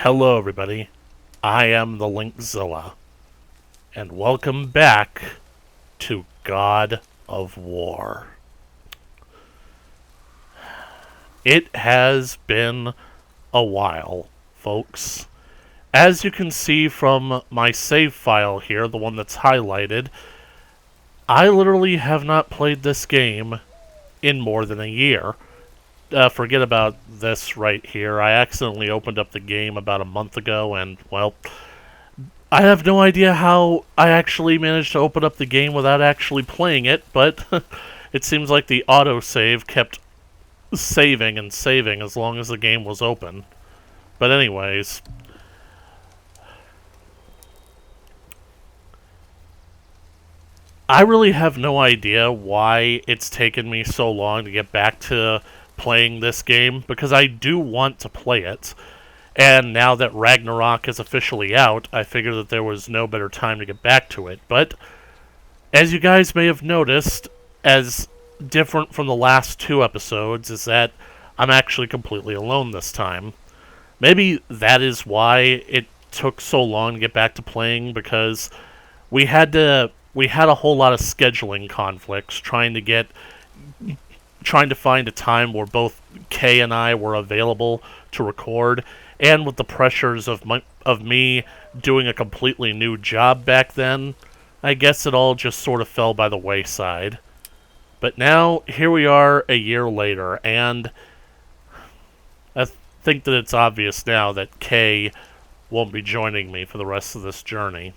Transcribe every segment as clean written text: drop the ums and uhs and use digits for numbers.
Hello everybody, I am the Linkzilla, and welcome back to God of War. It has been a while, folks. As you can see from my save file here, the one that's highlighted, I literally have not played this game in more than a year. Forget about this right here. I accidentally opened up the game about a month ago, and, well, I have no idea how I actually managed to open up the game without actually playing it, but it seems like the autosave kept saving and saving as long as the game was open. But anyways, I really have no idea why it's taken me so long to get back to playing this game, because I do want to play it. And now that Ragnarok is officially out, I figured that there was no better time to get back to it. But as you guys may have noticed, as different from the last two episodes, is that I'm actually completely alone this time. Maybe that is why it took so long to get back to playing, because we had a whole lot of scheduling conflicts trying to find a time where both Kay and I were available to record, and with the pressures of me doing a completely new job back then, I guess it all just sort of fell by the wayside. But now, here we are a year later, and I think that it's obvious now that Kay won't be joining me for the rest of this journey.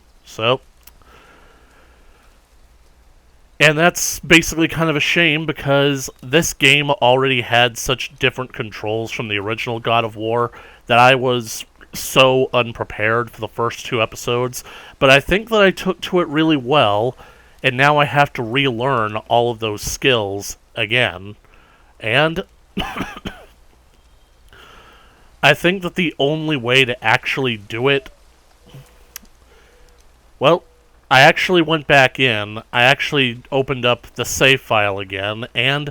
And that's basically kind of a shame, because this game already had such different controls from the original God of War that I was so unprepared for the first two episodes. But I think that I took to it really well, and now I have to relearn all of those skills again. And I think that the only way to actually do it... Well, I actually went back in, I actually opened up the save file again, and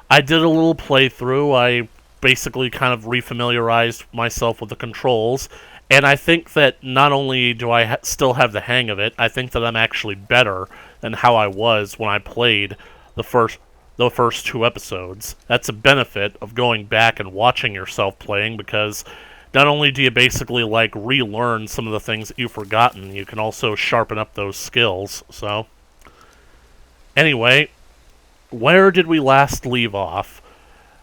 I did a little playthrough. I basically kind of refamiliarized myself with the controls, and I think that not only do I still have the hang of it, I think that I'm actually better than how I was when I played the first two episodes. That's a benefit of going back and watching yourself playing, because not only do you basically, relearn some of the things that you've forgotten, you can also sharpen up those skills, so... Anyway, where did we last leave off?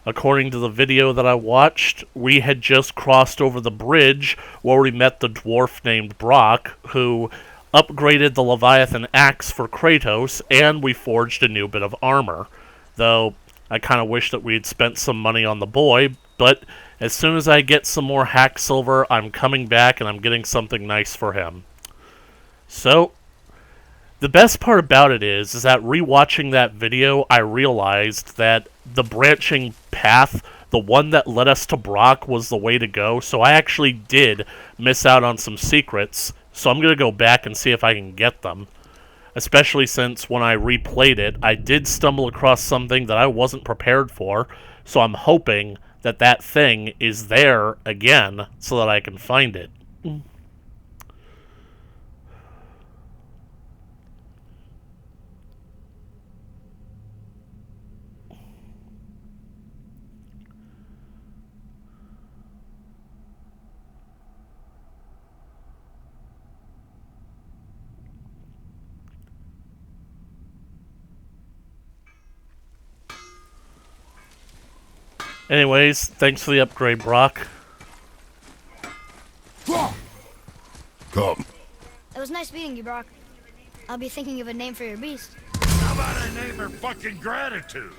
According to the video that I watched, we had just crossed over the bridge where we met the dwarf named Brock, who upgraded the Leviathan axe for Kratos, and we forged a new bit of armor. Though, I kind of wish that we had spent some money on the boy, but as soon as I get some more hack silver, I'm coming back and I'm getting something nice for him. So, the best part about it is that rewatching that video, I realized that the branching path, the one that led us to Brock, was the way to go. So I actually did miss out on some secrets, so I'm going to go back and see if I can get them. Especially since when I replayed it, I did stumble across something that I wasn't prepared for, so I'm hoping that that thing is there again so that I can find it. Anyways, thanks for the upgrade, Brock. Come. It was nice meeting you, Brock. I'll be thinking of a name for your beast. How about I name her fucking Gratitude?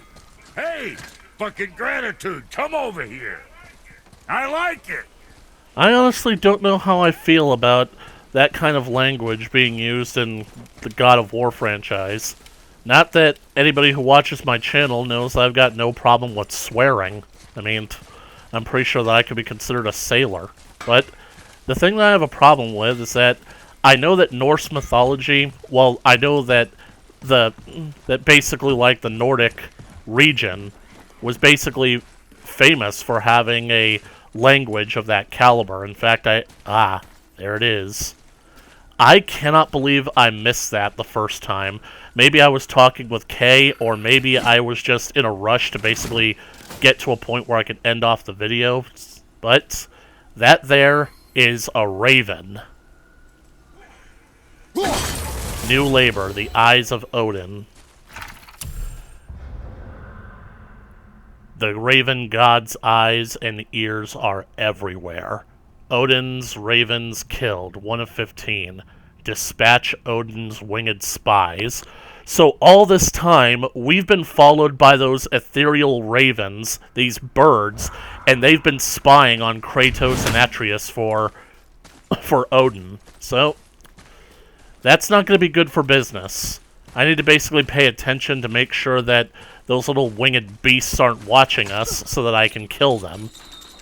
Hey, fucking Gratitude, come over here. I like it. I honestly don't know how I feel about that kind of language being used in the God of War franchise. Not that anybody who watches my channel knows I've got no problem with swearing. I mean, I'm pretty sure that I could be considered a sailor. But the thing that I have a problem with is that I know that Norse mythology, well, I know that basically, like, the Nordic region was basically famous for having a language of that caliber. In fact, there it is. I cannot believe I missed that the first time. Maybe I was talking with Kay, or maybe I was just in a rush to basically get to a point where I could end off the video. But that there is a raven. New labor, the eyes of Odin. The raven god's eyes and ears are everywhere. Odin's ravens killed, 1 of 15. Dispatch Odin's winged spies. So all this time, we've been followed by those ethereal ravens, these birds, and they've been spying on Kratos and Atreus for Odin. So that's not going to be good for business. I need to basically pay attention to make sure that those little winged beasts aren't watching us so that I can kill them.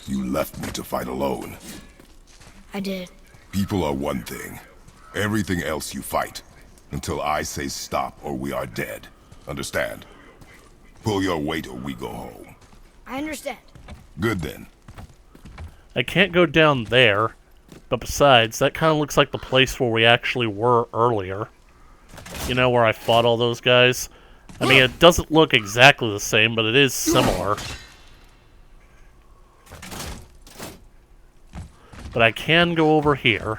You left me to fight alone. I did. People are one thing. Everything else you fight. Until I say stop or we are dead. Understand? Pull your weight or we go home. I understand. Good then. I can't go down there. But besides, that kind of looks like the place where we actually were earlier. You know, where I fought all those guys? I mean, it doesn't look exactly the same, but it is similar. But I can go over here.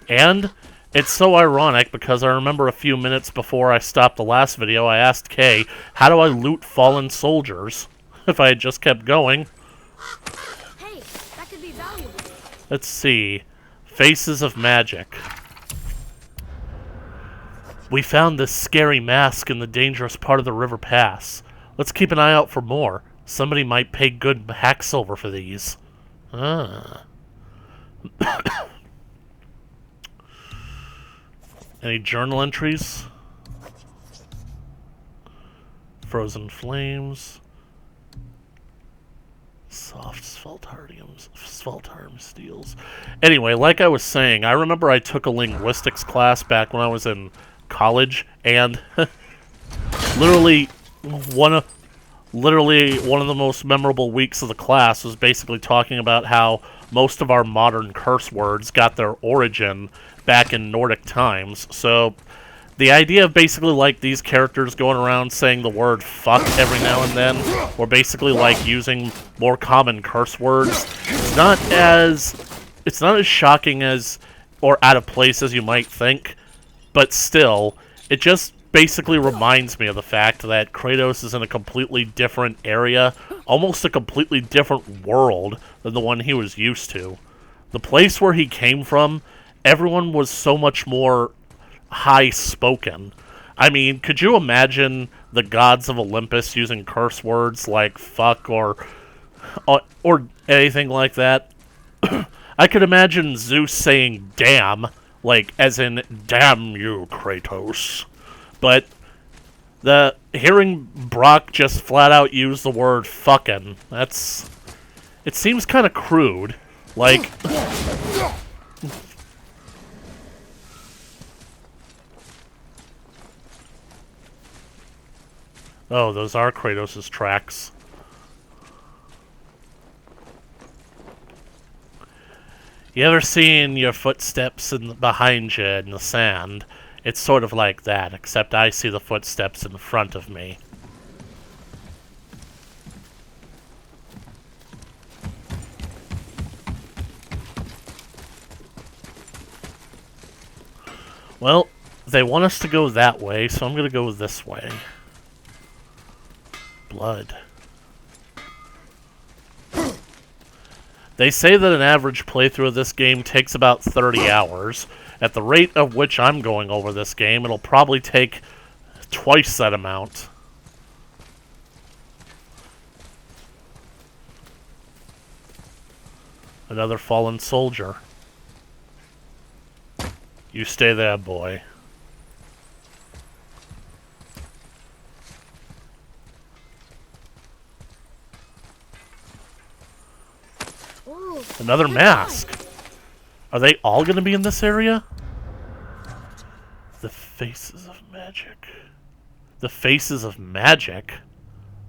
And it's so ironic because I remember a few minutes before I stopped the last video, I asked Kay, how do I loot fallen soldiers? If I had just kept going. Hey, that could be valuable. Let's see. Faces of Magic. We found this scary mask in the dangerous part of the river pass. Let's keep an eye out for more. Somebody might pay good hack silver for these. Any journal entries? Frozen Flames. Soft Svaltarm steels. Anyway, like I was saying, I remember I took a linguistics class back when I was in college, and literally one of the most memorable weeks of the class was basically talking about how most of our modern curse words got their origin back in Nordic times. So the idea of basically like these characters going around saying the word fuck every now and then, or basically like using more common curse words, it's not as shocking as or out of place as you might think, but still, it just basically reminds me of the fact that Kratos is in a completely different area, almost a completely different world than the one he was used to. The place where he came from, everyone was so much more high-spoken. I mean, could you imagine the gods of Olympus using curse words like fuck or anything like that? I could imagine Zeus saying damn, like as in damn you, Kratos. But hearing Brock just flat out use the word fucking, it seems kind of crude. Like, oh, those are Kratos' tracks. You ever seen your footsteps behind you in the sand? It's sort of like that, except I see the footsteps in front of me. Well, they want us to go that way, so I'm going to go this way. Blood. They say that an average playthrough of this game takes about 30 hours. At the rate of which I'm going over this game, it'll probably take twice that amount. Another fallen soldier. You stay there, boy. Ooh, Another mask. Are they all going to be in this area? The Faces of Magic. The Faces of Magic?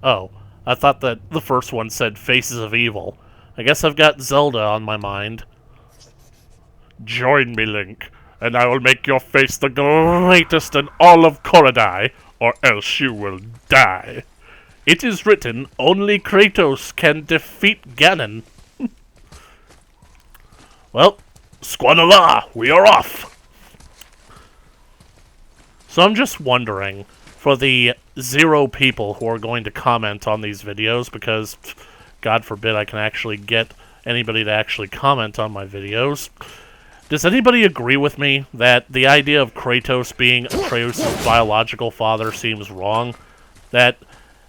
Oh, I thought that the first one said Faces of Evil. I guess I've got Zelda on my mind. Join me, Link, and I will make your face the greatest in all of Korodai, or else you will die. It is written, only Kratos can defeat Ganon. Well, Squanala, we are off! So I'm just wondering, for the 0 people who are going to comment on these videos, because, God forbid I can actually get anybody to actually comment on my videos, does anybody agree with me that the idea of Kratos being Atreus' biological father seems wrong? That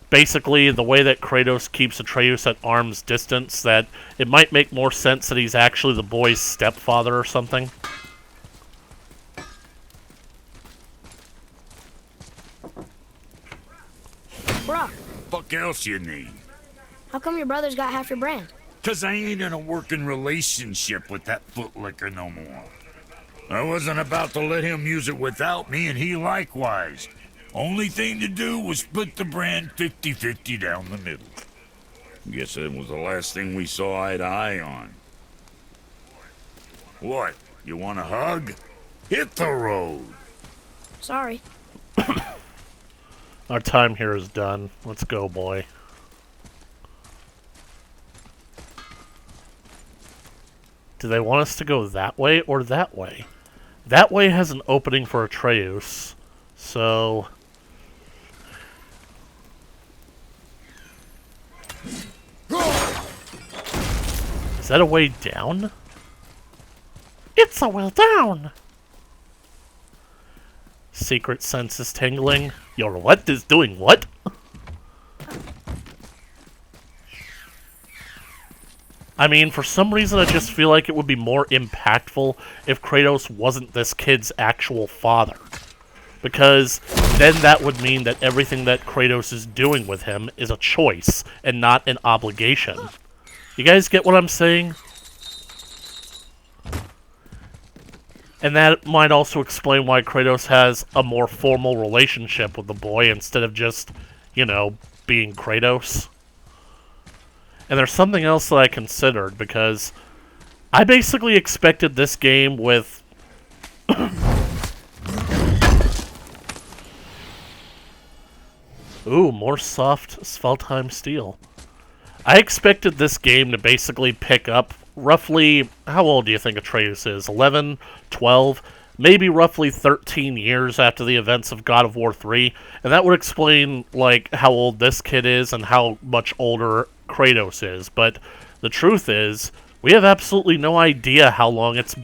basically the way that Kratos keeps Atreus at arm's distance, that it might make more sense that he's actually the boy's stepfather or something? Brock, Fuck else you need? how come your brother's got half your brand? 'Cause I ain't in a working relationship with that footlicker no more. I wasn't about to let him use it without me, and he likewise. Only thing to do was split the brand 50-50 down the middle. Guess that was the last thing we saw eye to eye on. What? You want a hug? Hit the road! Sorry. Our time here is done. Let's go, boy. Do they want us to go that way or that way? That way has an opening for Atreus, so... Is that a way down? It's a way down! Secret sense is tingling. Your what is doing what? I mean, for some reason I just feel like it would be more impactful if Kratos wasn't this kid's actual father. Because then that would mean that everything that Kratos is doing with him is a choice and not an obligation. You guys get what I'm saying? And that might also explain why Kratos has a more formal relationship with the boy instead of just, you know, being Kratos. And there's something else that I considered, because I basically expected this game with... Ooh, more soft Sveltheim steel. I expected this game to basically pick up roughly... How old do you think Atreus is? 11? 12? Maybe roughly 13 years after the events of God of War 3. And that would explain, like, how old this kid is and how much older Kratos is. But the truth is, we have absolutely no idea how long it's...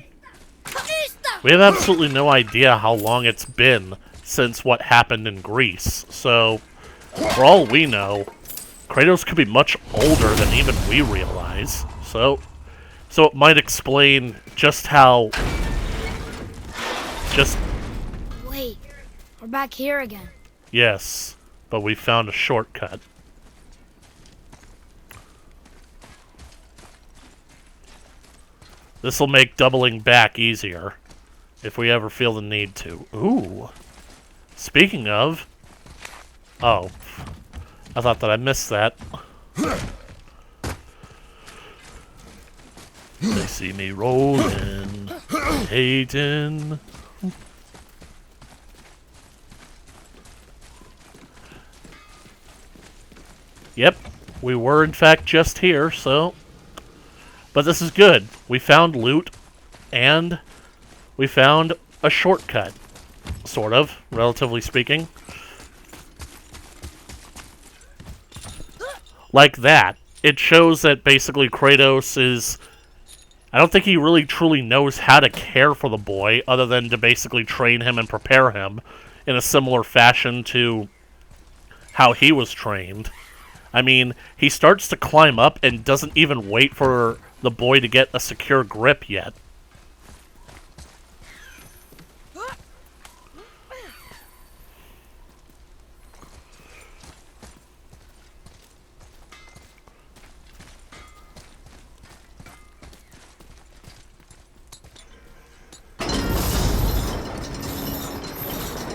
We have absolutely no idea how long it's been since what happened in Greece. So, for all we know, Kratos could be much older than even we realize. So it might explain just how... Wait, we're back here again. Yes, but we found a shortcut. This'll make doubling back easier, if we ever feel the need to. Ooh. Speaking of... Oh. I thought that I missed that. They see me rolling, hating. Yep, we were in fact just here, so... But this is good. We found loot, and we found a shortcut. Sort of, relatively speaking. Like that. It shows that basically Kratos is... I don't think he really truly knows how to care for the boy, other than to basically train him and prepare him in a similar fashion to how he was trained. I mean, he starts to climb up and doesn't even wait for the boy to get a secure grip yet.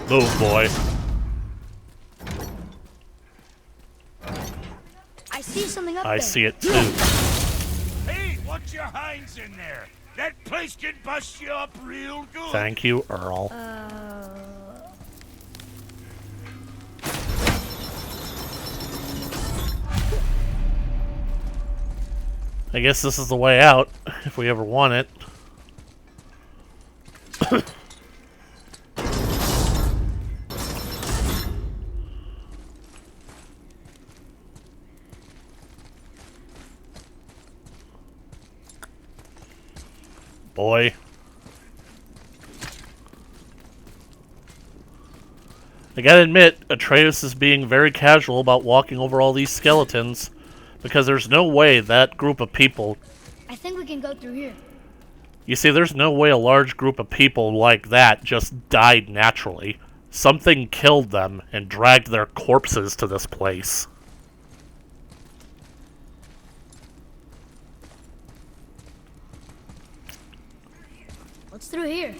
Move, boy. something up I there. see it too. Hey, watch your hinds in there. That place can bust you up real good. Thank you, Earl. I guess this is the way out, if we ever want it. Boy. I gotta admit, Atreus is being very casual about walking over all these skeletons, because there's no way that group of people... I think we can go through here. You see, there's no way a large group of people like that just died naturally. Something killed them and dragged their corpses to this place. What's through here?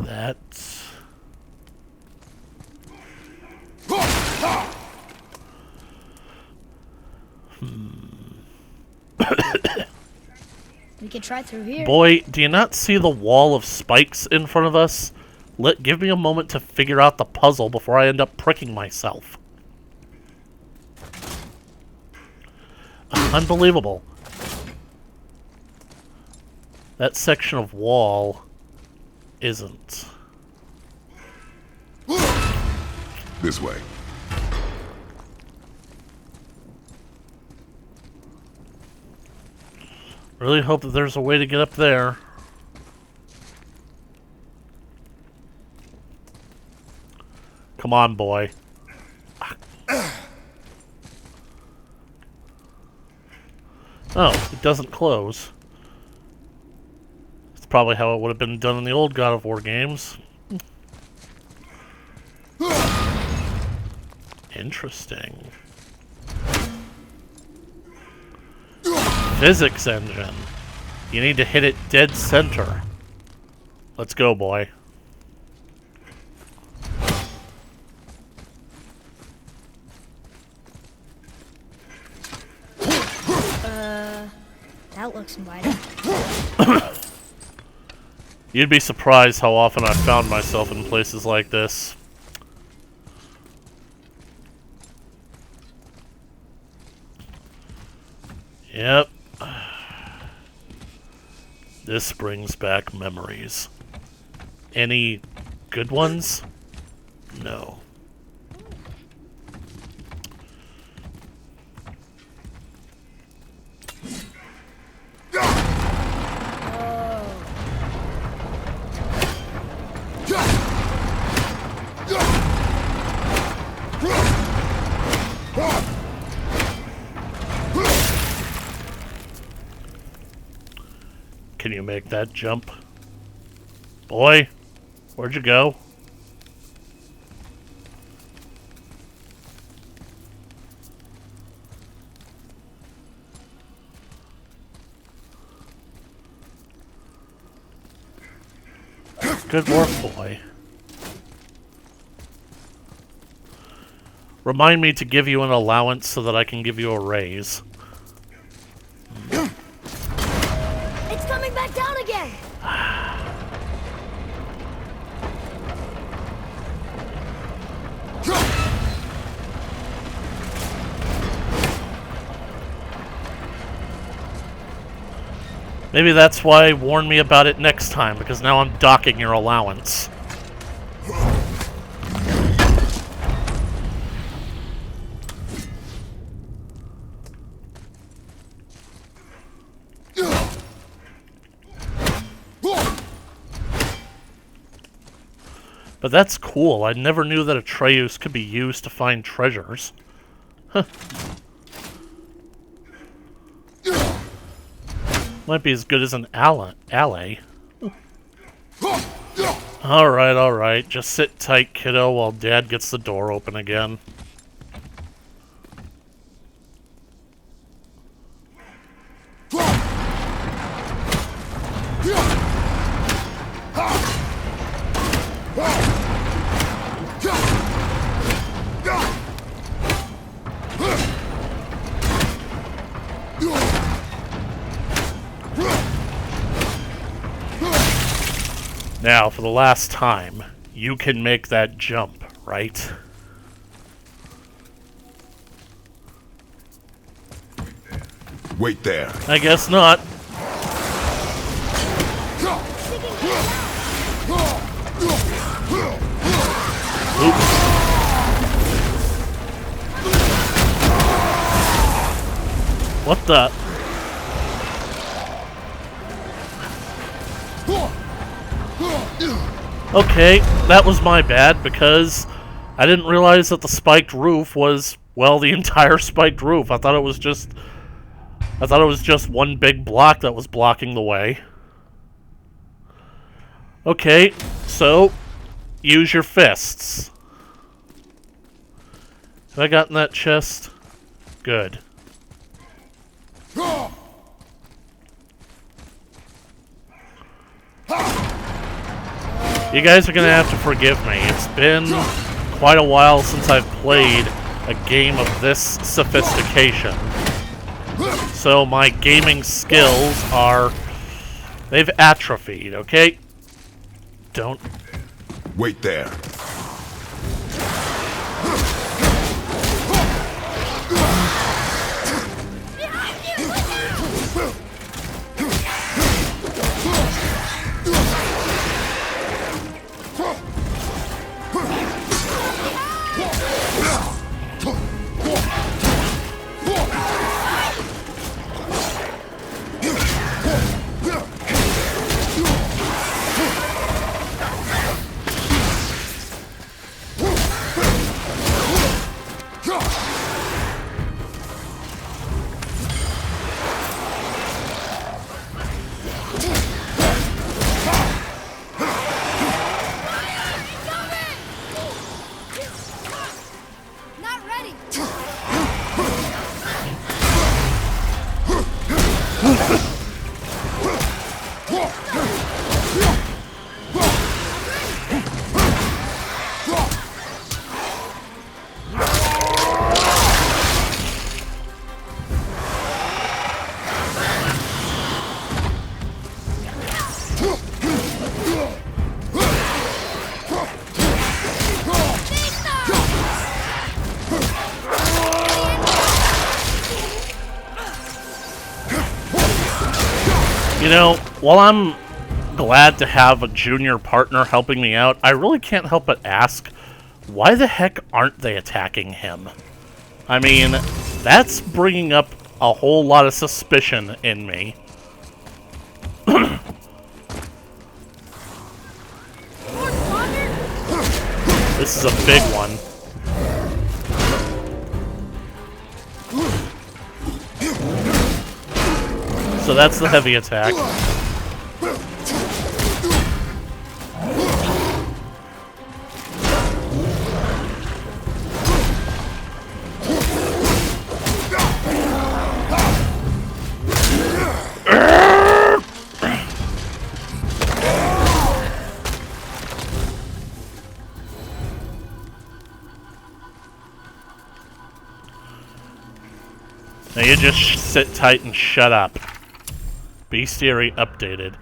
That's... We could try through here. Boy, do you not see the wall of spikes in front of us? Give me a moment to figure out the puzzle before I end up pricking myself. Unbelievable. That section of wall isn't. This way. Really hope that there's a way to get up there. Come on, boy. Oh, it doesn't close. It's probably how it would have been done in the old God of War games. Interesting. Physics engine. You need to hit it dead center. Let's go, boy. That looks inviting. You'd be surprised how often I've found myself in places like this. Yep. This brings back memories. Any good ones? No. Can you make that jump? Boy, where'd you go? Good work, boy. Remind me to give you an allowance so that I can give you a raise. It's coming back down again! Maybe that's why warn me about it next time, because now I'm docking your allowance. But that's cool. I never knew that Atreus could be used to find treasures. Huh. Might be as good as an alley. Alright. Just sit tight, kiddo, while Dad gets the door open again. Now, for the last time, you can make that jump, right? Wait there. I guess not. Oops. What the? Okay, that was my bad because I didn't realize that the spiked roof was, well, the entire spiked roof. I thought it was just one big block that was blocking the way. Okay, so use your fists. Have I gotten that chest? Good. You guys are gonna have to forgive me. It's been quite a while since I've played a game of this sophistication. So my gaming skills they've atrophied, okay? Don't... Wait there. Not ready. You know, while I'm glad to have a junior partner helping me out, I really can't help but ask, why the heck aren't they attacking him? I mean, that's bringing up a whole lot of suspicion in me. This is a big one. So that's the heavy attack. Now you just sit tight and shut up. Bestiary updated.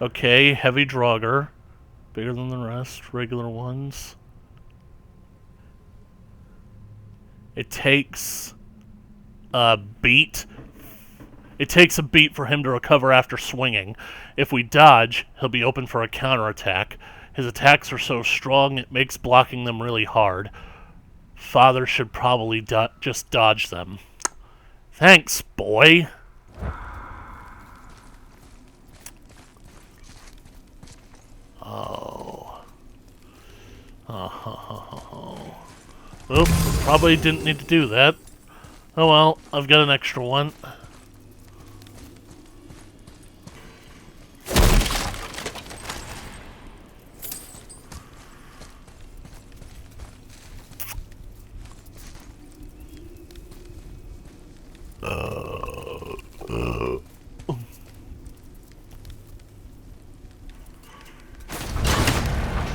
Okay, heavy Draugr. Bigger than the rest, regular ones. It takes a beat. It takes a beat for him to recover after swinging. If we dodge, he'll be open for a counterattack. His attacks are so strong, it makes blocking them really hard. Father should probably just dodge them. Thanks, boy. Oh. Oh. Oops, probably didn't need to do that. Oh well, I've got an extra one.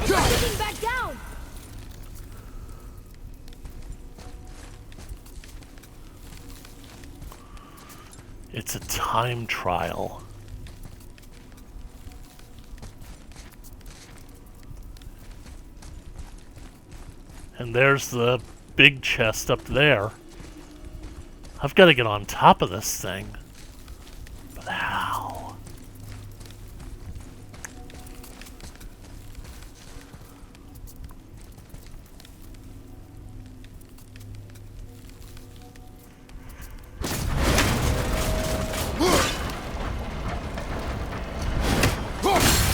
Sitting back down. It's a time trial. And there's the big chest up there. I've got to get on top of this thing. But how?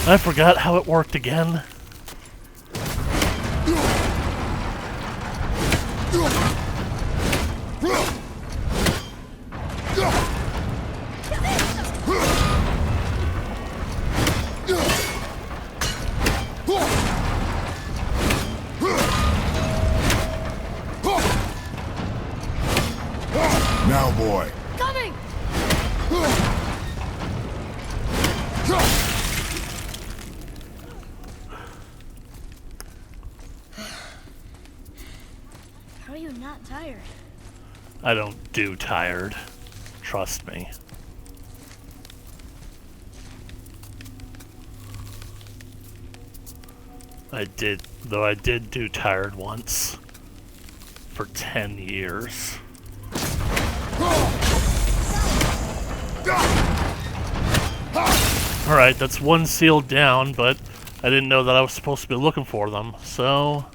I forgot how it worked again. Now, boy. Coming! How are you not tired? I don't do tired. Trust me. I did do tired once. For 10 years. Alright, that's one seal down, but I didn't know that I was supposed to be looking for them, so...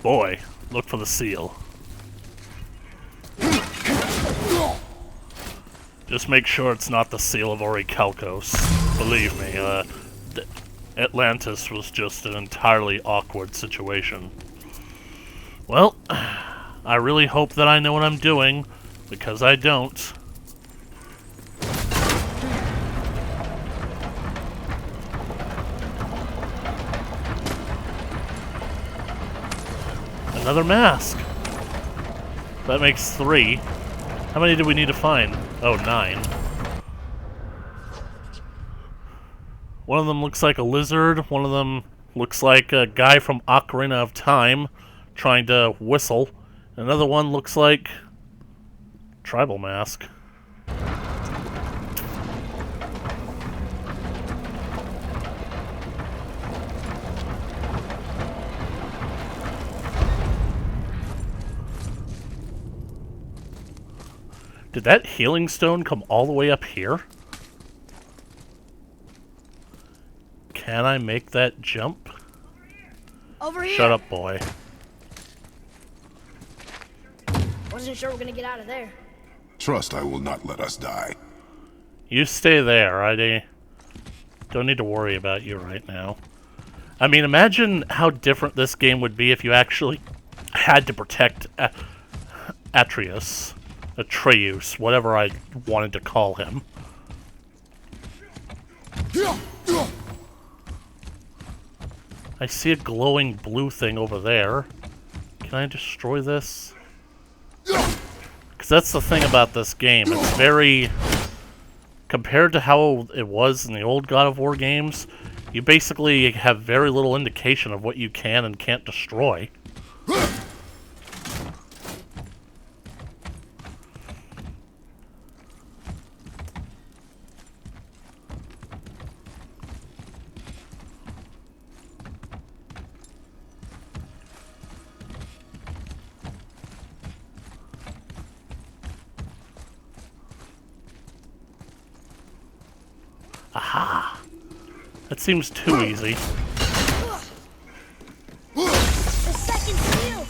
Boy, look for the seal. Just make sure it's not the seal of Orichalcos. Believe me, Atlantis was just an entirely awkward situation. Well, I really hope that I know what I'm doing, because I don't. Another mask. That makes 3. How many do we need to find? Oh, 9. One of them looks like a lizard. One of them looks like a guy from Ocarina of Time trying to whistle. Another one looks like tribal mask. Did that healing stone come all the way up here? Can I make that jump? Over here! Shut up, boy. Wasn't sure we're gonna get out of there. Trust I will not let us die. You stay there. I don't need to worry about you right now. I mean, imagine how different this game would be if you actually had to protect Atreus. Atreus, whatever I wanted to call him. I see a glowing blue thing over there. Can I destroy this? Because that's the thing about this game. It's very... Compared to how it was in the old God of War games, you basically have very little indication of what you can and can't destroy. Aha! That seems too easy. The second seal!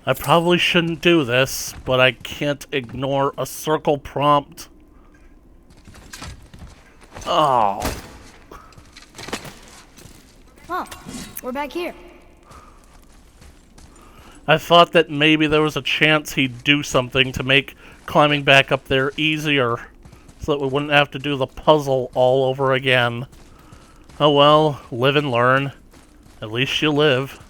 I probably shouldn't do this, but I can't ignore a circle prompt. Oh. Oh, we're back here. I thought that maybe there was a chance he'd do something to make climbing back up there easier, so that we wouldn't have to do the puzzle all over again. Oh well, live and learn. At least you live.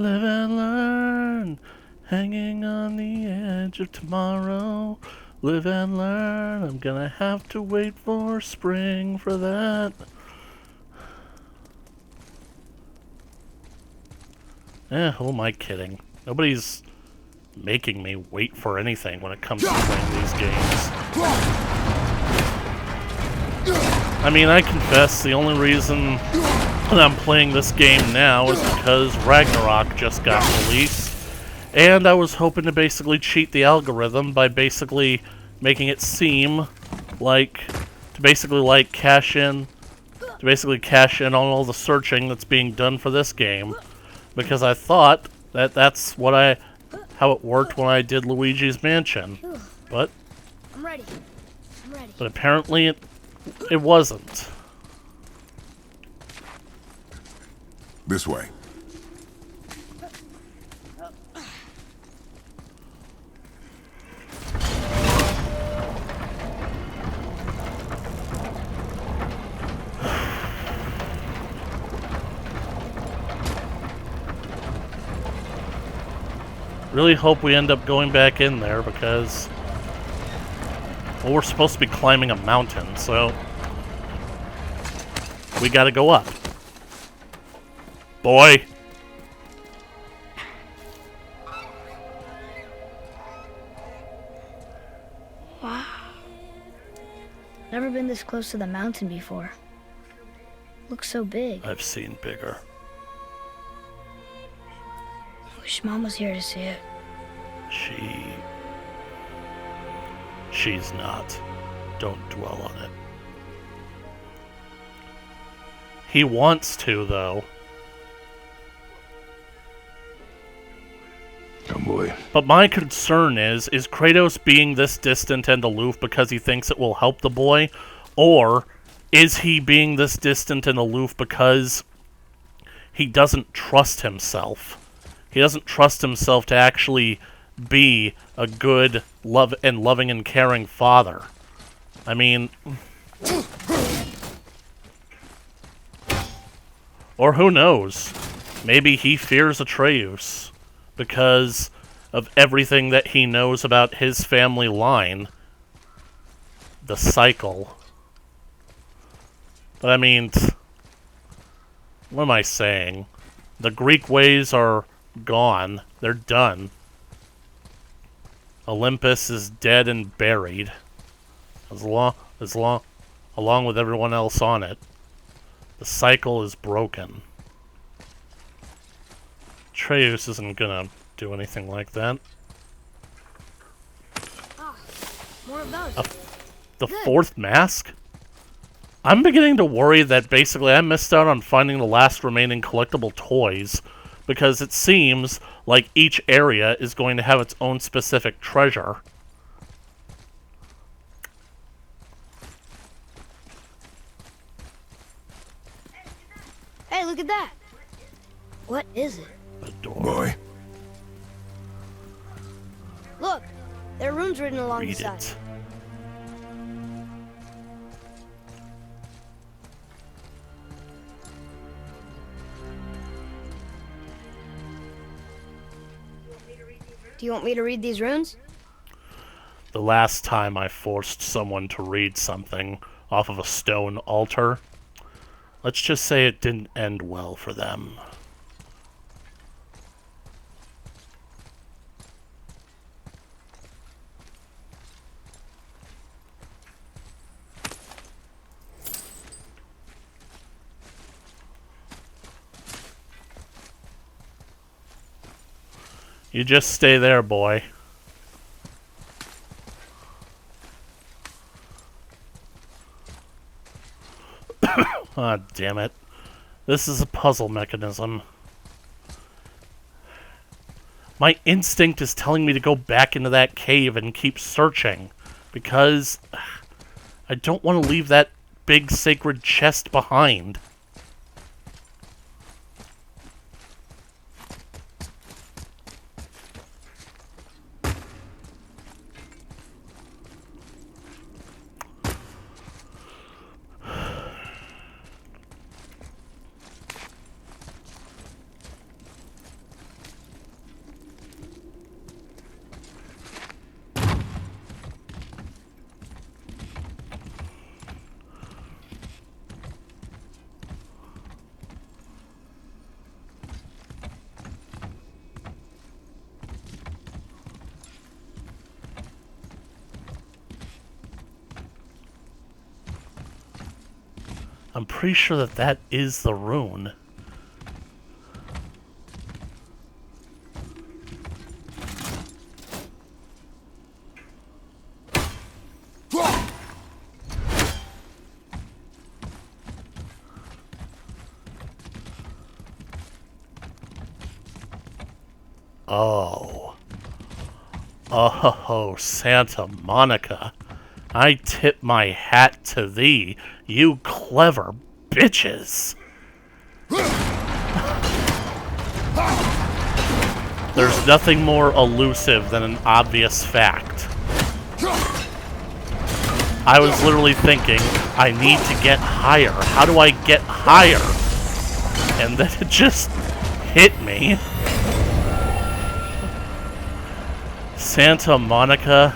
Live and learn, hanging on the edge of tomorrow. Live and learn, I'm gonna have to wait for spring for that. Who am I kidding? Nobody's making me wait for anything when it comes to playing these games. I mean, I confess the only reason that I'm playing this game now is because Ragnarok just got released, and I was hoping to basically cheat the algorithm by basically making it seem like cash in on all the searching that's being done for this game, because I thought that that's how it worked when I did Luigi's Mansion, but I'm ready. I'm ready. apparently it wasn't. This way. Really hope we end up going back in there because, well, we're supposed to be climbing a mountain, so we gotta go up. Boy! Wow. Never been this close to the mountain before. Looks so big. I've seen bigger. Wish Mom was here to see it. She's not. Don't dwell on it. He wants to, though. Oh boy. But my concern is Kratos being this distant and aloof because he thinks it will help the boy? Or is he being this distant and aloof because he doesn't trust himself? He doesn't trust himself to actually be a good, loving and caring father. I mean, or who knows? Maybe he fears Atreus because of everything that he knows about his family line. The cycle. But I mean, what am I saying? The Greek ways are gone. They're done. Olympus is dead and buried. Along with everyone else on it. The cycle is broken. Atreus isn't gonna do anything like that. Ah, more of those. The fourth mask? I'm beginning to worry that basically I missed out on finding the last remaining collectible toys, because it seems like each area is going to have its own specific treasure. Hey, look at that. What is it? A door. Boy. Look, there are runes written along the Read side. it. Do you want me to read these runes? The last time I forced someone to read something off of a stone altar, let's just say it didn't end well for them. You just stay there, boy. Ah, damn it. This is a puzzle mechanism. My instinct is telling me to go back into that cave and keep searching, because I don't want to leave that big sacred chest behind. I'm pretty sure that that is the rune. Oh. Oh, Santa Monica. I tip my hat to thee, you clever bitches. There's nothing more elusive than an obvious fact. I was literally thinking, I need to get higher. How do I get higher? And then it just hit me. Santa Monica.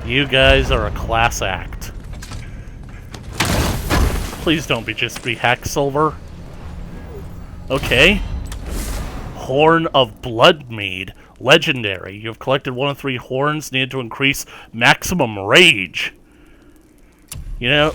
You guys are a class act. Please don't just be Hacksilver. Okay. Horn of Bloodmead. Legendary. You have collected 1 of 3 horns needed to increase maximum rage. You know,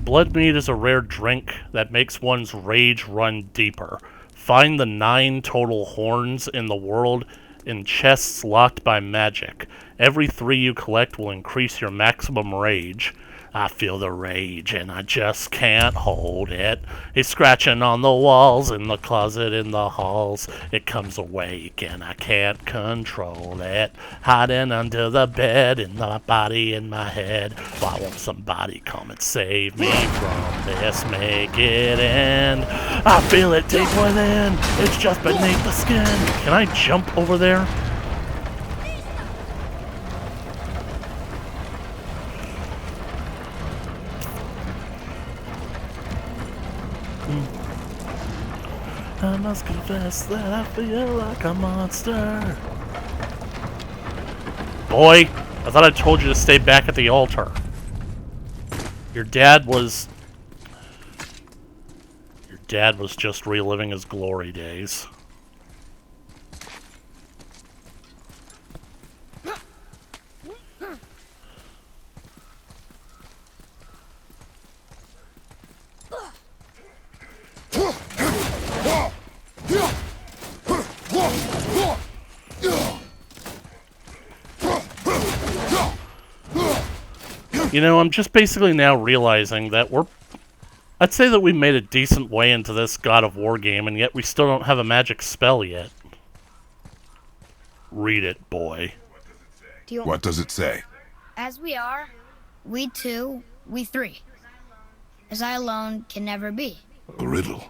Bloodmead is a rare drink that makes one's rage run deeper. Find the 9 total horns in the world in chests locked by magic. Every 3 you collect will increase your maximum rage. I feel the rage and I just can't hold it. It's scratching on the walls, in the closet, in the halls. It comes awake and I can't control it. Hiding under the bed, in my body, in my head. Why won't somebody come and save me from this? Make it end. I feel it deep within. It's just beneath the skin. Can I jump over there? I must confess that I feel like a monster. Boy, I thought I told you to stay back at the altar. Your dad was just reliving his glory days. You know, I'm just basically now realizing that I'd say that we made a decent way into this God of War game, and yet we still don't have a magic spell yet. Read it, boy. What does it say? As we are, we 2, we 3. As I alone can never be. A riddle.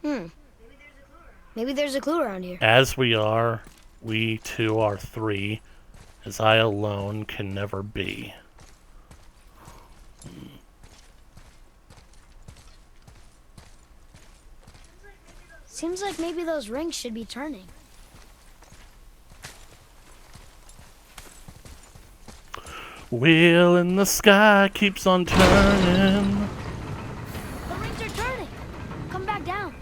Maybe there's a clue around here. As we are, we 2 are 3. As I alone can never be. Seems like maybe those rings should be turning. Wheel in the sky keeps on turning. The rings are turning. Come back down.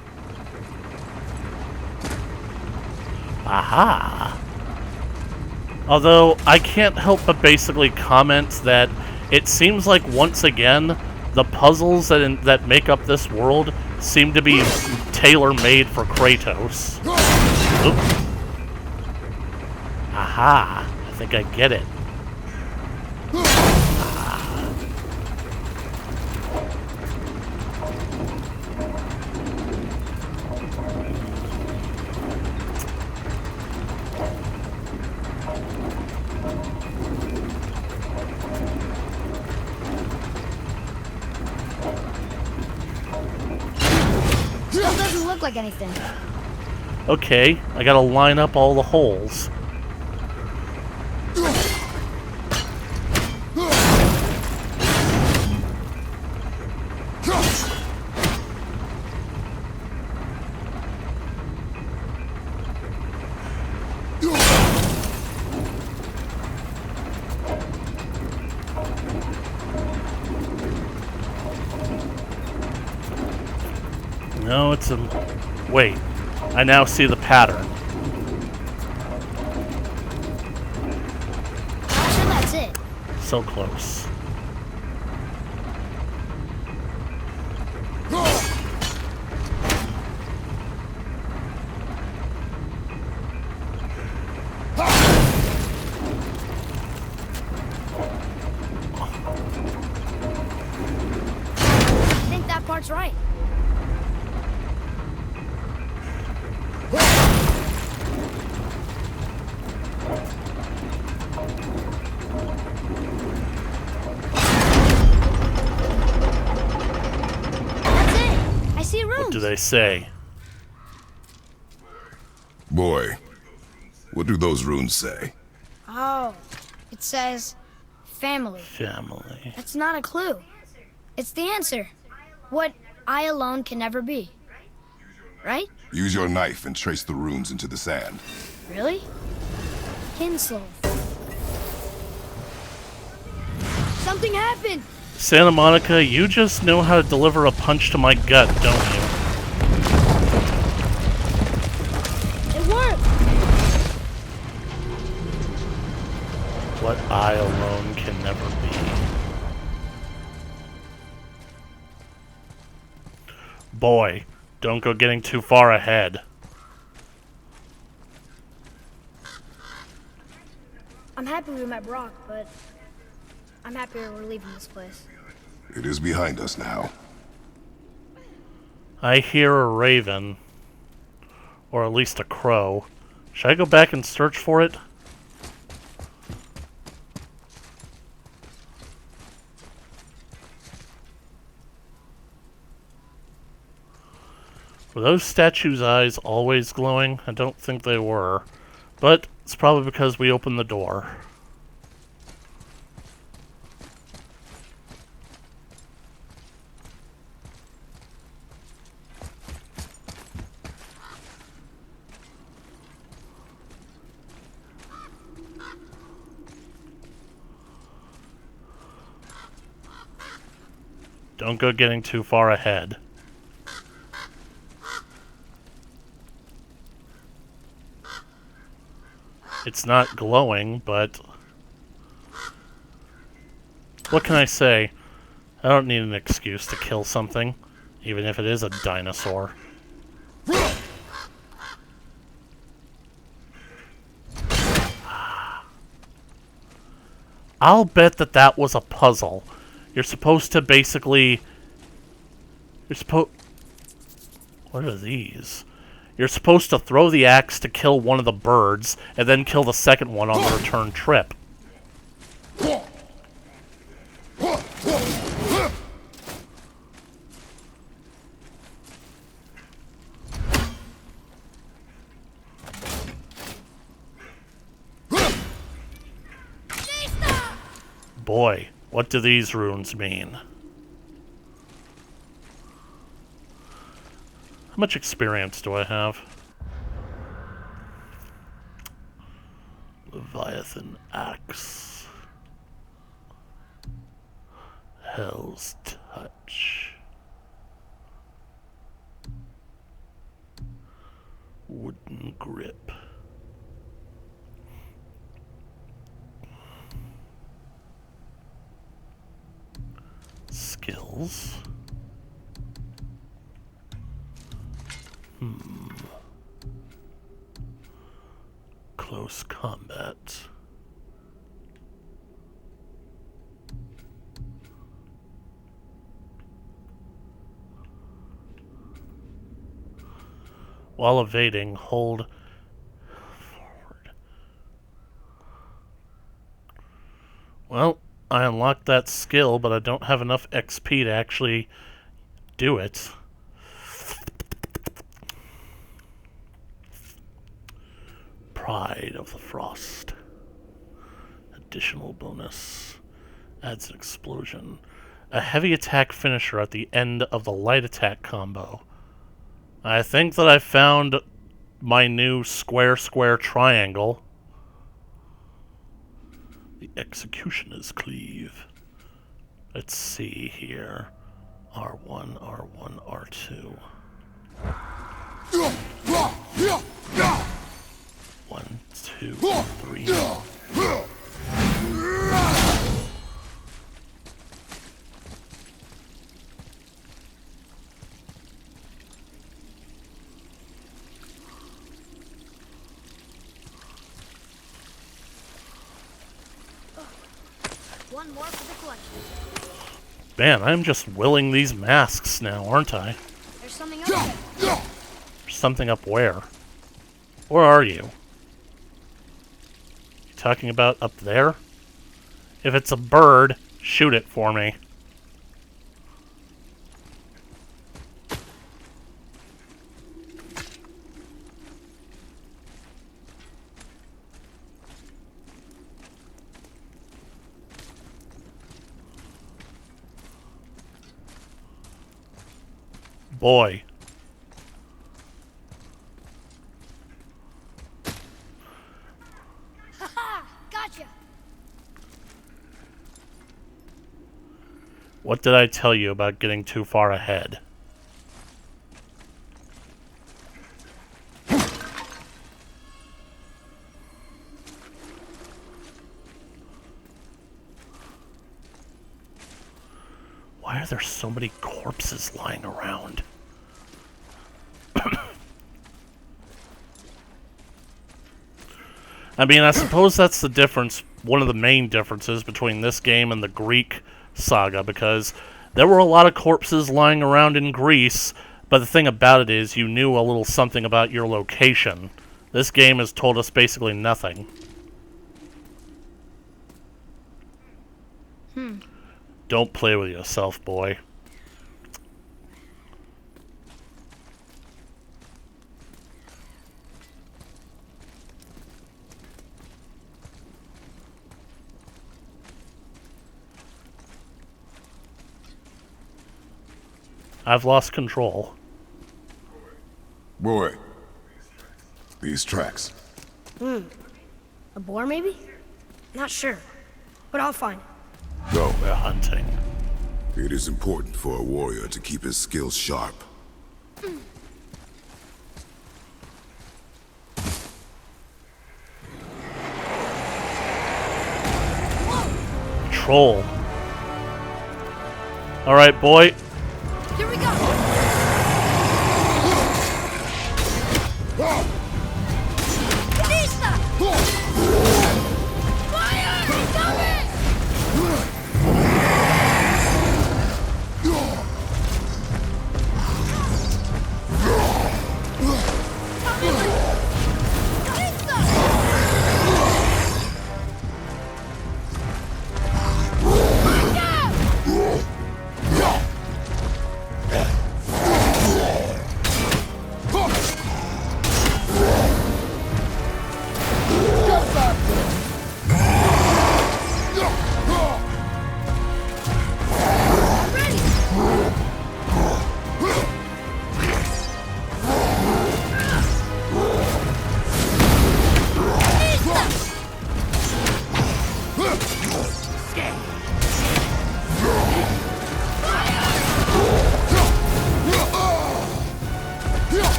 Aha. Although, I can't help but basically comment that it seems like, once again, the puzzles that make up this world seem to be tailor-made for Kratos. Oop. Aha. I think I get it. That doesn't look like anything. Okay, I gotta line up all the holes. No, it's a... Wait. I now see the pattern. I'm sure that's it. So close. I think that part's right. That's it. I see rooms. What do they say? Boy, what do those runes say? Oh, it says family. Family. That's not a clue. It's the answer. What I alone can never be. Right? Use your knife and trace the runes into the sand. Really? Kinslow. Something happened! Santa Monica, you just know how to deliver a punch to my gut, don't you? It worked! What I alone can never be. Boy, don't go getting too far ahead. I'm happy we met Brock, but I'm happier we're leaving this place. It is behind us now. I hear a raven. Or at least a crow. Should I go back and search for it? Were those statues' eyes always glowing? I don't think they were. But it's probably because we opened the door. Don't go getting too far ahead. It's not glowing, but what can I say? I don't need an excuse to kill something, even if it is a dinosaur. I'll bet that that was a puzzle. You're supposed to basically... What are these? You're supposed to throw the axe to kill one of the birds, and then kill the second one on the return trip. Boy, what do these runes mean? How much experience do I have? Leviathan Axe. Hell's Touch. Wooden Grip. Skills. Close combat. While evading, hold forward. Well, I unlocked that skill, but I don't have enough XP to actually do it. Pride of the Frost. Additional bonus. Adds an explosion. A heavy attack finisher at the end of the light attack combo. I think that I found my new square triangle. The Executioner's Cleave. Let's see here. R1, R1, R2. One more for the collection. Man, I'm just willing these masks now, aren't I? There's something up there. There's something up where? Where are you? You talking about up there? If it's a bird, shoot it for me. Boy. Haha! Gotcha! What did I tell you about getting too far ahead? Why are there so many corpses lying around? I mean, I suppose that's the difference, one of the main differences between this game and the Greek saga, because there were a lot of corpses lying around in Greece, but the thing about it is you knew a little something about your location. This game has told us basically nothing. Don't play with yourself, boy. I've lost control. Boy, these tracks. A boar, maybe? Not sure, but I'll find it. Go. We're hunting. It is important for a warrior to keep his skills sharp. Troll. Alright, boy. Here we go! Kanista! Fire! Coming!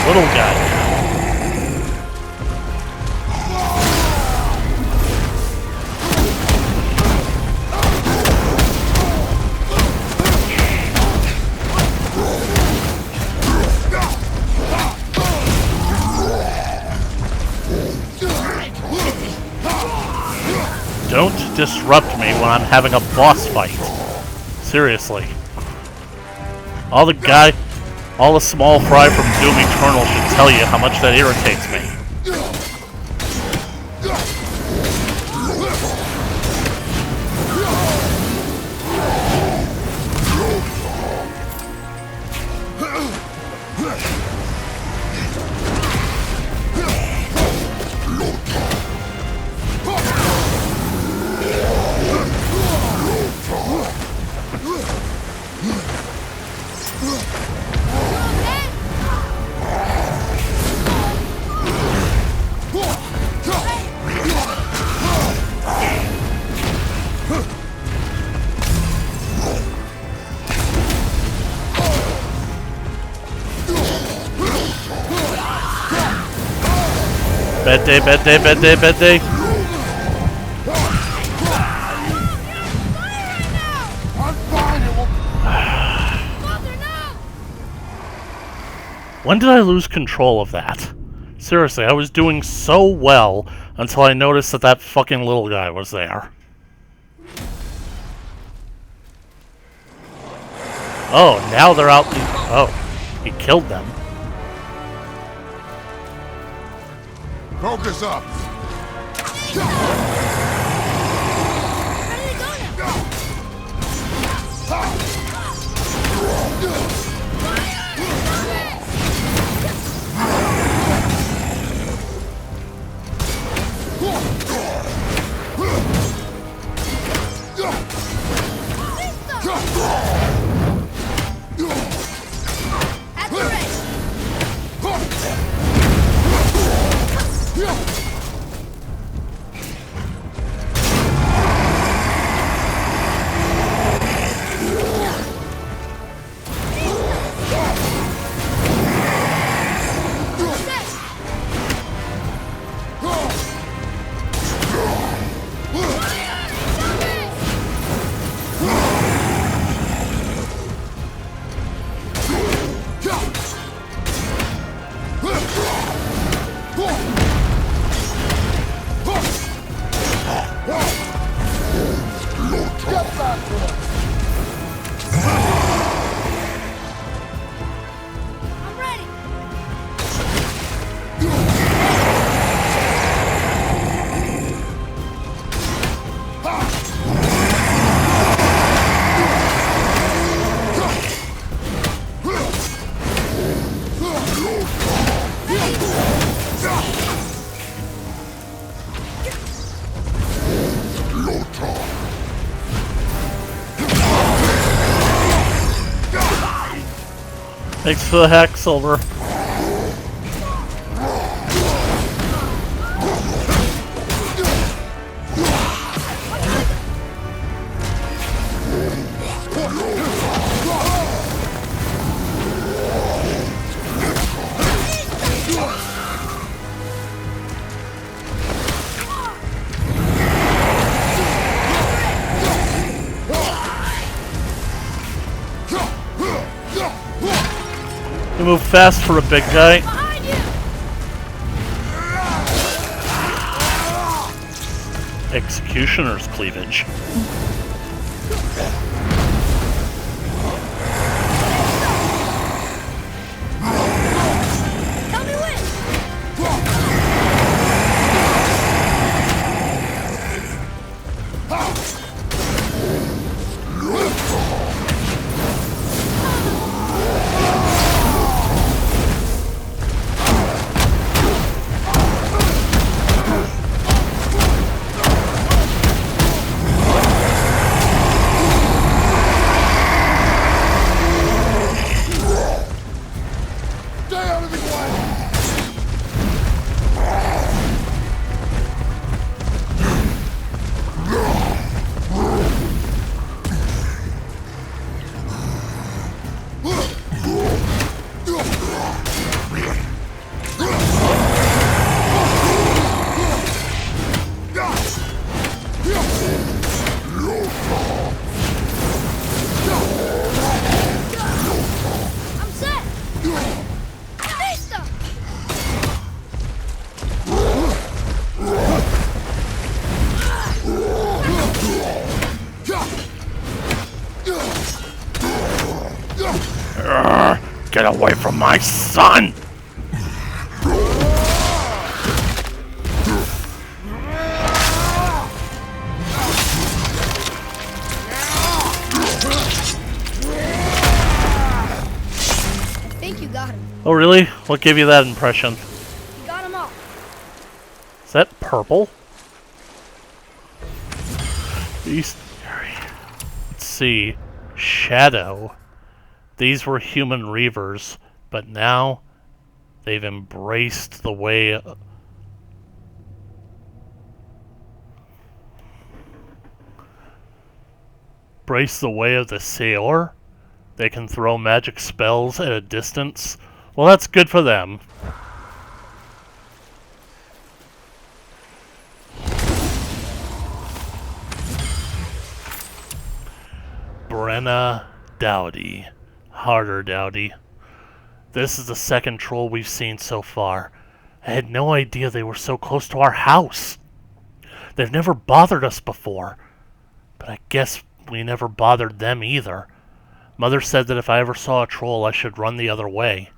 Little guy now. Don't disrupt me when I'm having a boss fight. Seriously. All the small fry from Doom Eternal should tell you how much that irritates me. Bad day, bad day, bad day, bad day. When did I lose control of that? Seriously, I was doing so well until I noticed that that fucking little guy was there. Oh, now they're out. Oh, he killed them. Focus up. Thanks for the hack, Silver. You move fast for a big guy. Executioner's cleavage. Get away from my son! I think you got him. Oh really? What gave you that impression? You got him all. Is that purple? Let's see. Shadow. These were human reavers, but now they've embraced the way. Embrace the way of the sailor. They can throw magic spells at a distance. Well, that's good for them. Brenna Dowdy. Harder, Dowdy. This is the second troll we've seen so far, I had no idea they were so close to our house. They've never bothered us before, but I guess we never bothered them either. Mother said that if I ever saw a troll, I should run the other way.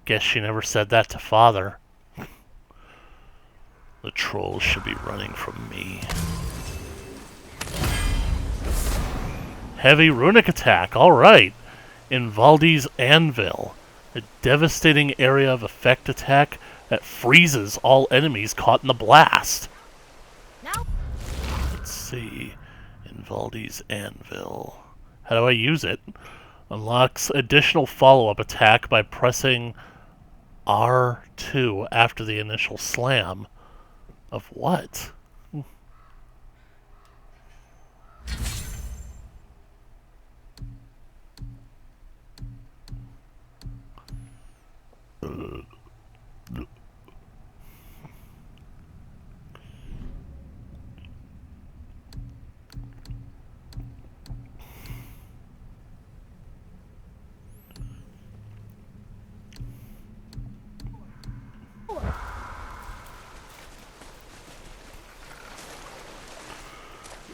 Guess she never said that to Father. The trolls should be running from me. Heavy runic attack, alright. Invaldi's Anvil. A devastating area of effect attack that freezes all enemies caught in the blast. Now, Let's see. Invaldi's Anvil. How do I use it? Unlocks additional follow-up attack by pressing R2 after the initial slam. Of what?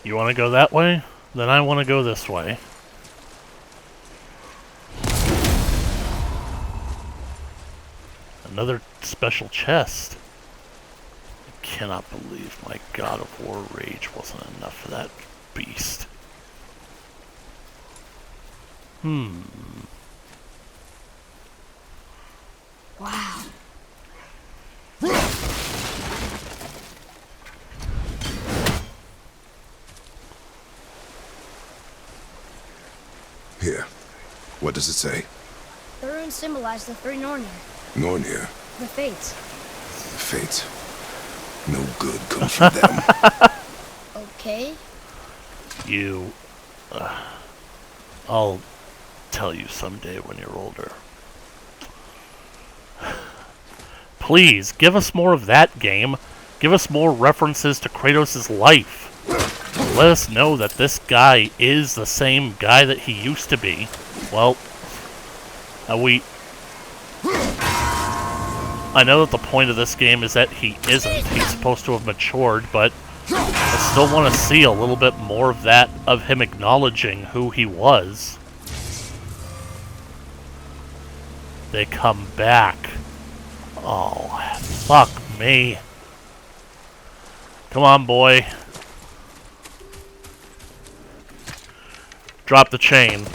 You want to go that way? Then I want to go this way. Another special chest. I cannot believe my God of War rage wasn't enough for that beast. wow. Here. What does it say? The runes symbolize the three Nornir, Nornir. the Fates. The Fates. No good comes from them. Okay. You... I'll tell you someday when you're older. Please, give us more of that game. Give us more references to Kratos' life. Let us know that this guy is the same guy that he used to be. Well, I know that the point of this game is that he isn't. He's supposed to have matured, but I still want to see a little bit more of that, of him acknowledging who he was. They come back. Oh, fuck me. Come on, boy. Drop the chain.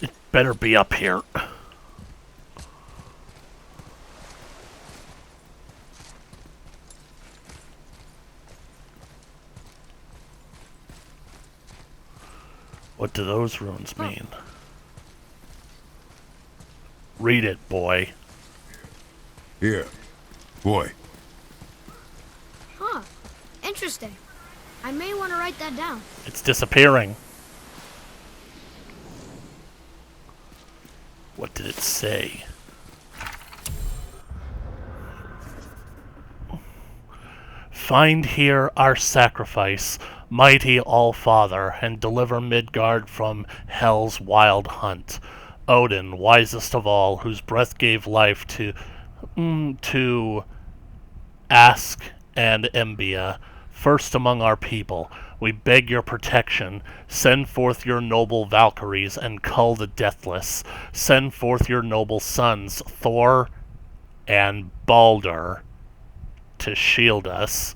It better be up here. What do those runes mean? Read it, boy. Here. Boy. Huh. Interesting. I may want to write that down. It's disappearing. What did it say? Find here our sacrifice, mighty All-Father, and deliver Midgard from Hell's wild hunt. Odin, wisest of all, whose breath gave life to Ask and Embia, first among our people, we beg your protection. Send forth your noble Valkyries and cull the deathless. Send forth your noble sons, Thor and Balder, to shield us.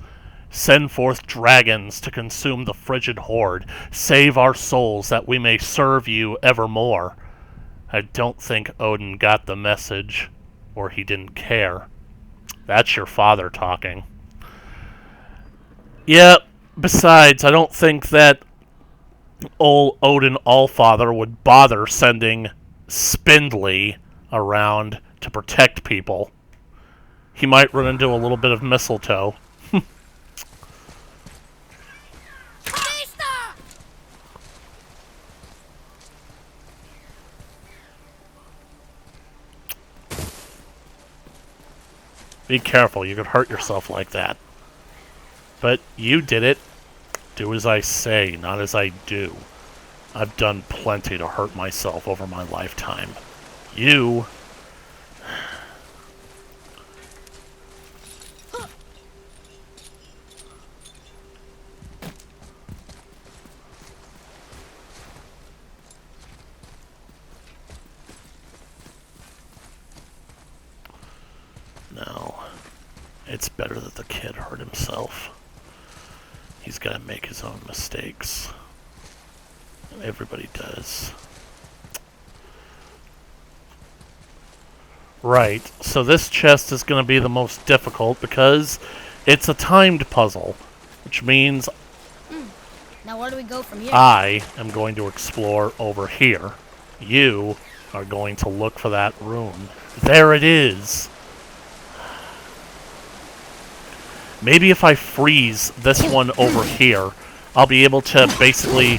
Send forth dragons to consume the frigid horde. Save our souls that we may serve you evermore. I don't think Odin got the message, or he didn't care. That's your father talking. Yeah, besides, I don't think that old Odin Allfather would bother sending Spindly around to protect people. He might run into a little bit of mistletoe. Be careful, you could hurt yourself like that. But you did it. Do as I say, not as I do. I've done plenty to hurt myself over my lifetime. You... No. It's better that the kid hurt himself. He's gotta make his own mistakes. Everybody does. Right, so this chest is gonna be the most difficult because it's a timed puzzle, which means Now where do we go from here? I am going to explore over here. You are going to look for that rune. There it is! Maybe if I freeze this one over here, I'll be able to basically...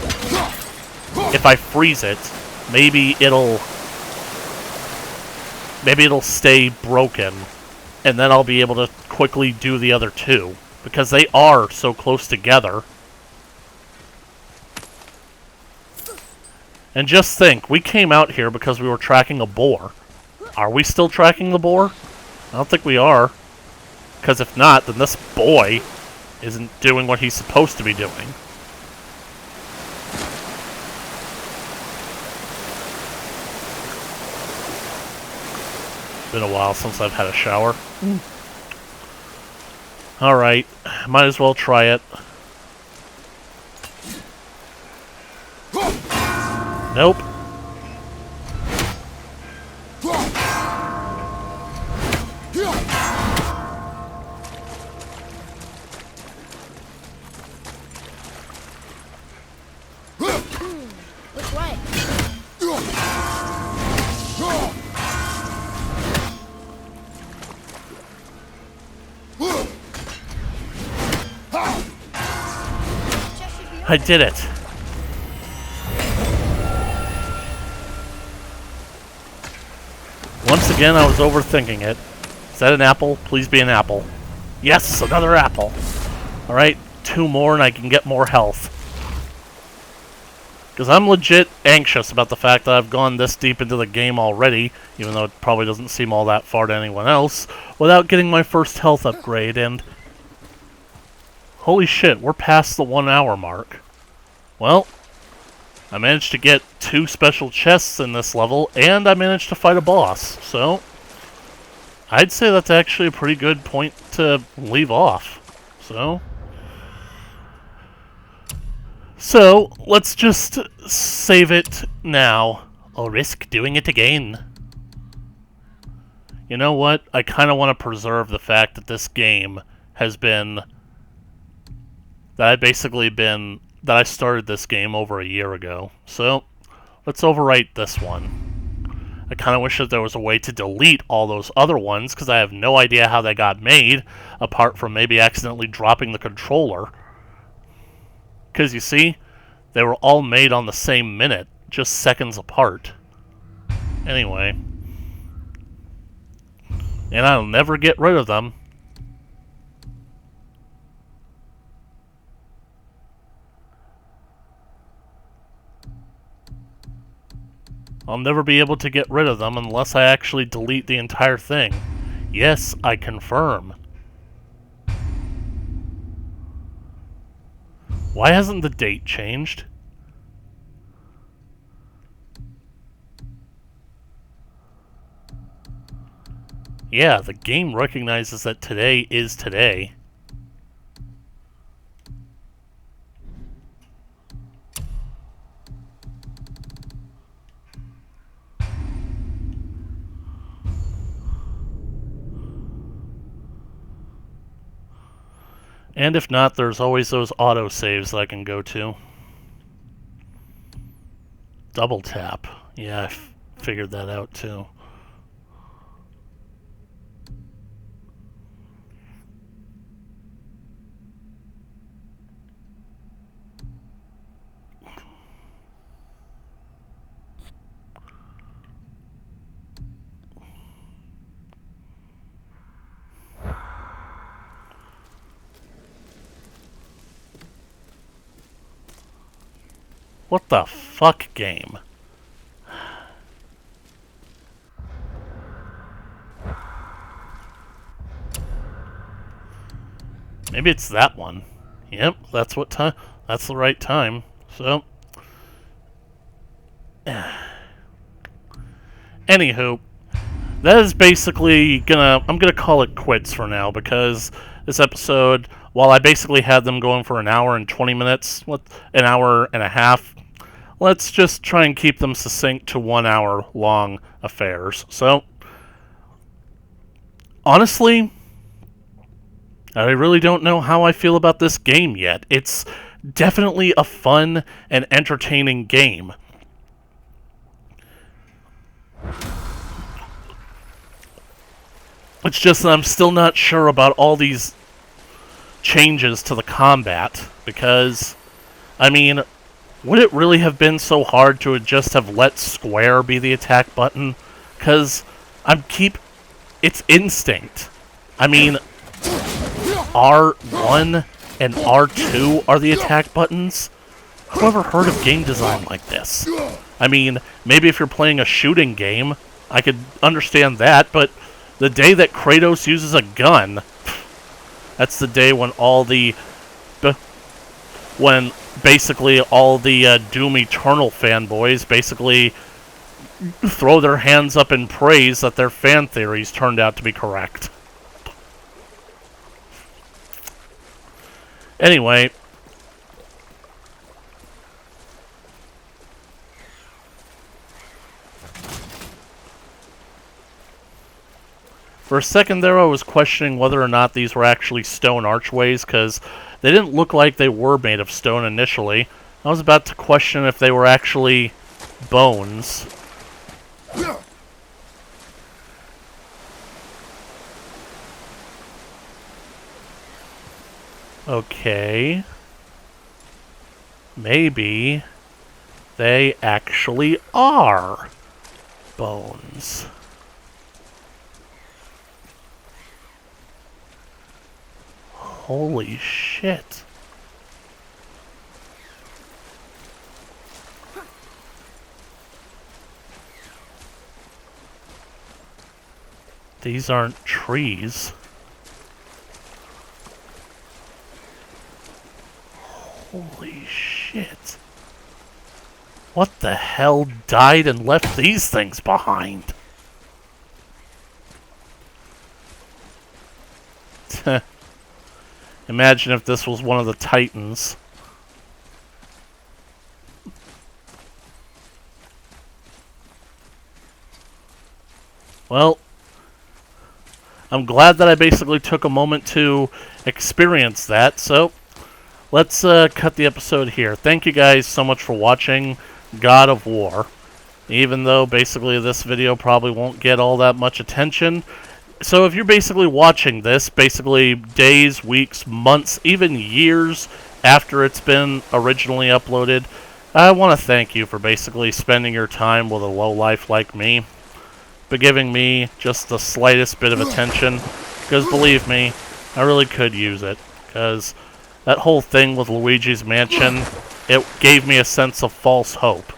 If I freeze it, maybe it'll stay broken, and then I'll be able to quickly do the other two, because they are so close together. And just think, we came out here because we were tracking a boar. Are we still tracking the boar? I don't think we are. Because if not, then this boy isn't doing what he's supposed to be doing. Been a while since I've had a shower. Alright, might as well try it. Nope. Which way? I did it. Once again, I was overthinking it. Is that an apple? Please be an apple. Yes, another apple. Alright, 2 more and I can get more health. Because I'm legit anxious about the fact that I've gone this deep into the game already, even though it probably doesn't seem all that far to anyone else, without getting my first health upgrade, and... Holy shit, we're past the 1 hour mark. Well, I managed to get 2 special chests in this level, and I managed to fight a boss, so... I'd say that's actually a pretty good point to leave off. So, let's just save it now. I'll risk doing it again. You know what? I kind of want to preserve the fact that this game has been... That I started this game over a year ago. So, let's overwrite this one. I kind of wish that there was a way to delete all those other ones, because I have no idea how they got made, apart from maybe accidentally dropping the controller. Because you see, they were all made on the same minute, just seconds apart. Anyway. And I'll never get rid of them. I'll never be able to get rid of them unless I actually delete the entire thing. Yes, I confirm. Why hasn't the date changed? Yeah, the game recognizes that today is today. And if not, there's always those autosaves that I can go to. Double tap. Yeah, I figured that out too. What the fuck, game? Maybe it's that one. Yep, that's what time. That's the right time. So, anywho, that is basically I'm gonna call it quits for now, because this episode, while I basically had them going for an hour and 20 minutes, an hour and a half, let's just try and keep them succinct to 1 hour long affairs. So, honestly, I really don't know how I feel about this game yet. It's definitely a fun and entertaining game. It's just that I'm still not sure about all these changes to the combat, because, I mean, would it really have been so hard to just have let square be the attack button? Because it's instinct. I mean, R1 and R2 are the attack buttons? Whoever heard of game design like this? I mean, maybe if you're playing a shooting game, I could understand that, but the day that Kratos uses a gun, that's the day when basically all the Doom Eternal fanboys basically throw their hands up in praise that their fan theories turned out to be correct. Anyway, for a second there I was questioning whether or not these were actually stone archways, because they didn't look like they were made of stone initially. I was about to question if they were actually bones. Okay. Maybe they actually are bones. Holy shit. These aren't trees. Holy shit. What the hell died and left these things behind? Imagine if this was one of the Titans. Well, I'm glad that I basically took a moment to experience that, so let's cut the episode here. Thank you guys so much for watching God of War. Even though basically this video probably won't get all that much attention. So if you're basically watching this, basically days, weeks, months, even years after it's been originally uploaded, I want to thank you for basically spending your time with a lowlife like me, but giving me just the slightest bit of attention, because believe me, I really could use it, because that whole thing with Luigi's Mansion, it gave me a sense of false hope.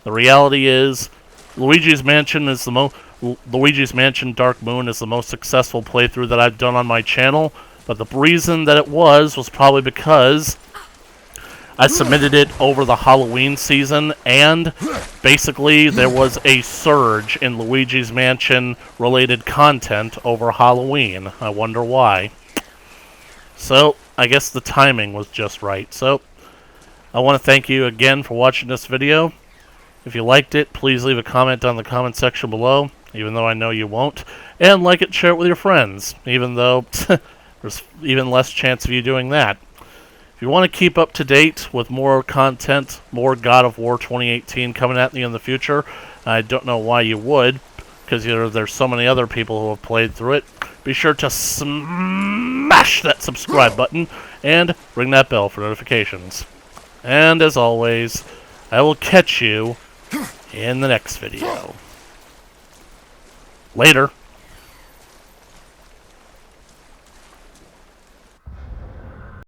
The reality is, Luigi's Mansion Dark Moon is the most successful playthrough that I've done on my channel, but the reason that it was probably because I submitted it over the Halloween season, and basically there was a surge in Luigi's Mansion related content over Halloween. I wonder why. So, I guess the timing was just right. So, I want to thank you again for watching this video. If you liked it, please leave a comment down in the comment section below, even though I know you won't. And like it, share it with your friends, even though there's even less chance of you doing that. If you want to keep up to date with more content, more God of War 2018 coming at you in the future, I don't know why you would, because there's so many other people who have played through it. Be sure to smash that subscribe button and ring that bell for notifications. And as always, I will catch you in the next video. Later.